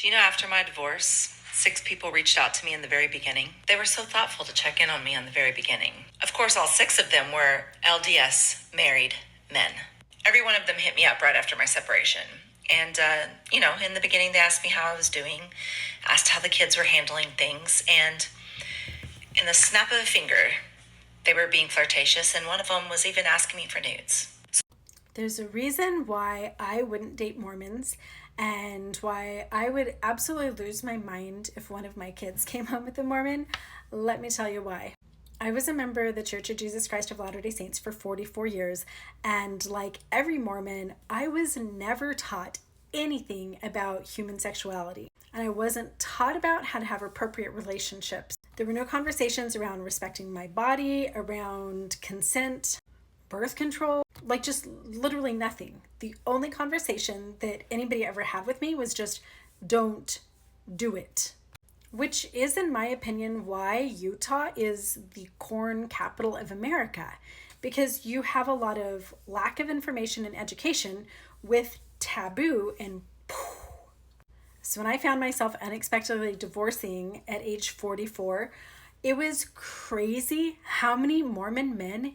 Do you know, after my divorce, 6 people reached out to me in the very beginning. They were so thoughtful to check in on me in the very beginning. Of course, all 6 of them were LDS married men. Every one of them hit me up right after my separation. And, in the beginning, they asked me how I was doing, asked how the kids were handling things, and in the snap of a finger, they were being flirtatious, and one of them was even asking me for nudes. There's a reason why I wouldn't date Mormons and why I would absolutely lose my mind if one of my kids came home with a Mormon. Let me tell you why. I was a member of the Church of Jesus Christ of Latter-day Saints for 44 years, and like every Mormon, I was never taught anything about human sexuality. And I wasn't taught about how to have appropriate relationships. There were no conversations around respecting my body, around consent, birth control, like just literally nothing. The only conversation that anybody ever had with me was just, don't do it. Which is, in my opinion, why Utah is the corn capital of America. Because you have a lot of lack of information and education with taboo and So when I found myself unexpectedly divorcing at age 44, it was crazy how many Mormon men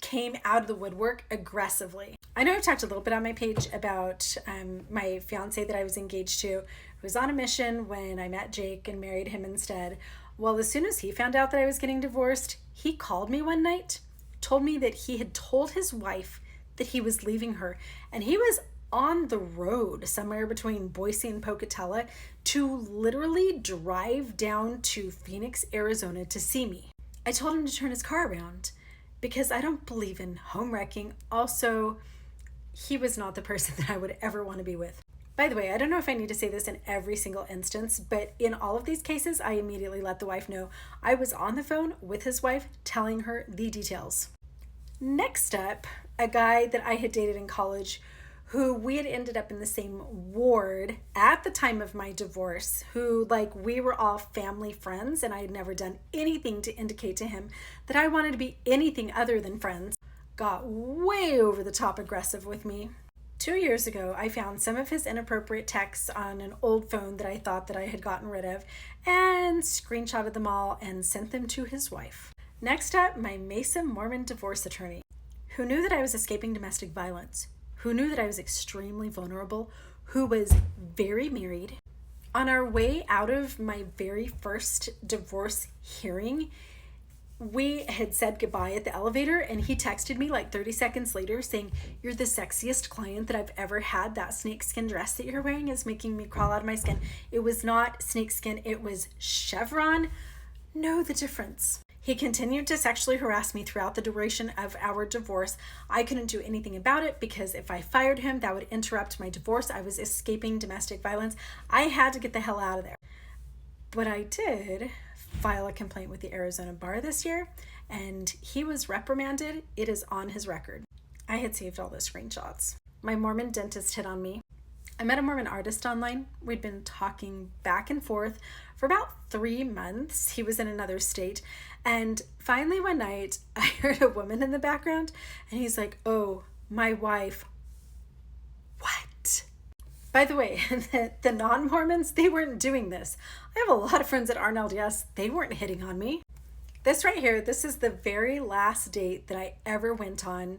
came out of the woodwork aggressively. I know I've talked a little bit on my page about my fiance that I was engaged to, who was on a mission when I met Jake and married him instead. Well, as soon as he found out that I was getting divorced, he called me one night, told me that he had told his wife that he was leaving her, and he was on the road somewhere between Boise and Pocatello to literally drive down to Phoenix, Arizona to see me. I told him to turn his car around because I don't believe in home wrecking. Also, he was not the person that I would ever want to be with. By the way, I don't know if I need to say this in every single instance, but in all of these cases, I immediately let the wife know I was on the phone with his wife telling her the details. Next up, a guy that I had dated in college who we had ended up in the same ward at the time of my divorce, who we were all family friends, and I had never done anything to indicate to him that I wanted to be anything other than friends, got way over the top aggressive with me. 2 years ago, I found some of his inappropriate texts on an old phone that I thought that I had gotten rid of and screenshotted them all and sent them to his wife. Next up, my Mesa Mormon divorce attorney, who knew that I was escaping domestic violence, who knew that I was extremely vulnerable, who was very married. On our way out of my very first divorce hearing, we had said goodbye at the elevator, and he texted me 30 seconds later saying, "You're the sexiest client that I've ever had. That snakeskin dress that you're wearing is making me crawl out of my skin." It was not snakeskin, it was chevron. Know the difference. He continued to sexually harass me throughout the duration of our divorce. I couldn't do anything about it because if I fired him, that would interrupt my divorce. I was escaping domestic violence. I had to get the hell out of there. But I did file a complaint with the Arizona bar this year, and he was reprimanded. It is on his record. I had saved all those screenshots. My Mormon dentist hit on me. I met a Mormon artist online. We'd been talking back and forth for about 3 months. He was in another state. And finally one night, I heard a woman in the background, and he's like, "Oh, my wife." What? By the way, the non-Mormons, they weren't doing this. I have a lot of friends that aren't LDS. They weren't hitting on me. This right here, this is the very last date that I ever went on,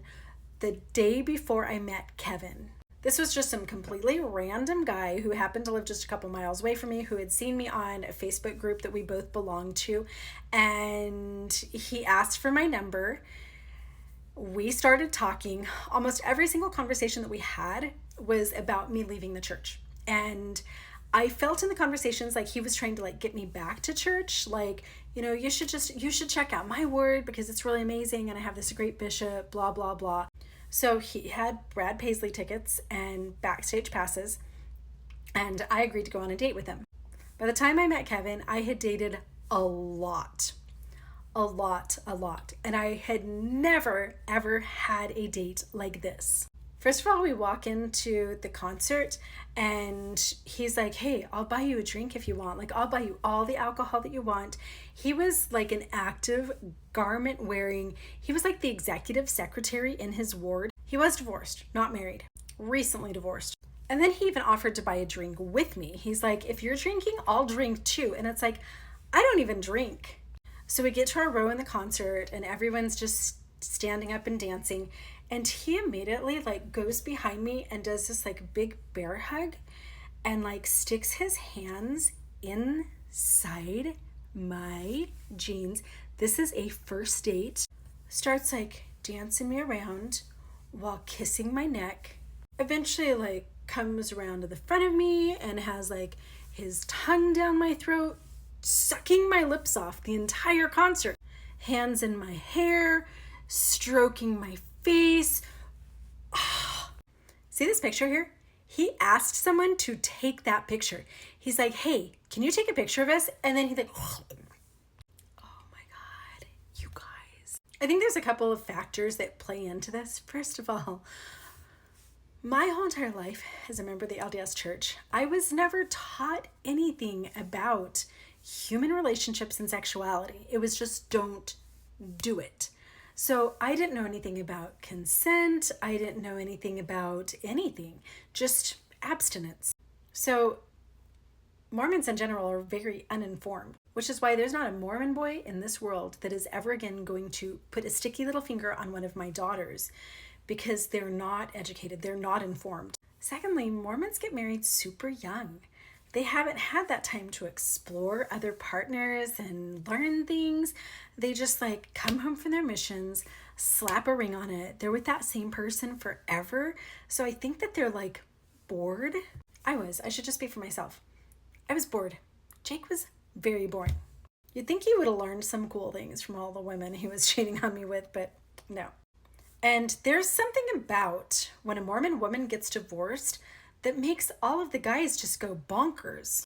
the day before I met Kevin. This was just some completely random guy who happened to live just a couple miles away from me, who had seen me on a Facebook group that we both belonged to, and he asked for my number. We started talking. Almost every single conversation that we had was about me leaving the church, and I felt in the conversations like he was trying to get me back to church, you should check out my word because it's really amazing, and I have this great bishop, blah blah blah. So he had Brad Paisley tickets and backstage passes, and I agreed to go on a date with him. By the time I met Kevin, I had dated a lot, and I had never, ever had a date like this. First of all, we walk into the concert, and he's like, "Hey, I'll buy you a drink if you want. I'll buy you all the alcohol that you want." He was an active garment wearing, he was the executive secretary in his ward. He was divorced, not married, recently divorced. And then he even offered to buy a drink with me. He's like, if you're drinking, I'll drink too. And it's like, I don't even drink. So we get to our row in the concert and everyone's just standing up and dancing. And he immediately like goes behind me and does this like big bear hug and like sticks his hands inside my jeans. This is a first date. Starts like dancing me around while kissing my neck. Eventually like comes around to the front of me and has like his tongue down my throat, sucking my lips off the entire concert. Hands in my hair, stroking my face. Oh. See this picture here? He asked someone to take that picture. He's like, hey, can you take a picture of us? And then he's like, oh my God, you guys. I think there's a couple of factors that play into this. First of all, my whole entire life as a member of the LDS Church, I was never taught anything about human relationships and sexuality. It was just don't do it. So I didn't know anything about consent. I didn't know anything about anything, just abstinence. So Mormons in general are very uninformed, which is why there's not a Mormon boy in this world that is ever again going to put a sticky little finger on one of my daughters because they're not educated, they're not informed. Secondly, Mormons get married super young. They haven't had that time to explore other partners and learn things. They just like come home from their missions, slap a ring on it. They're with that same person forever. So I think that they're like bored. I should just speak for myself. I was bored. Jake was very boring. You'd think he would have learned some cool things from all the women he was cheating on me with, but no. And there's something about when a Mormon woman gets divorced that makes all of the guys just go bonkers.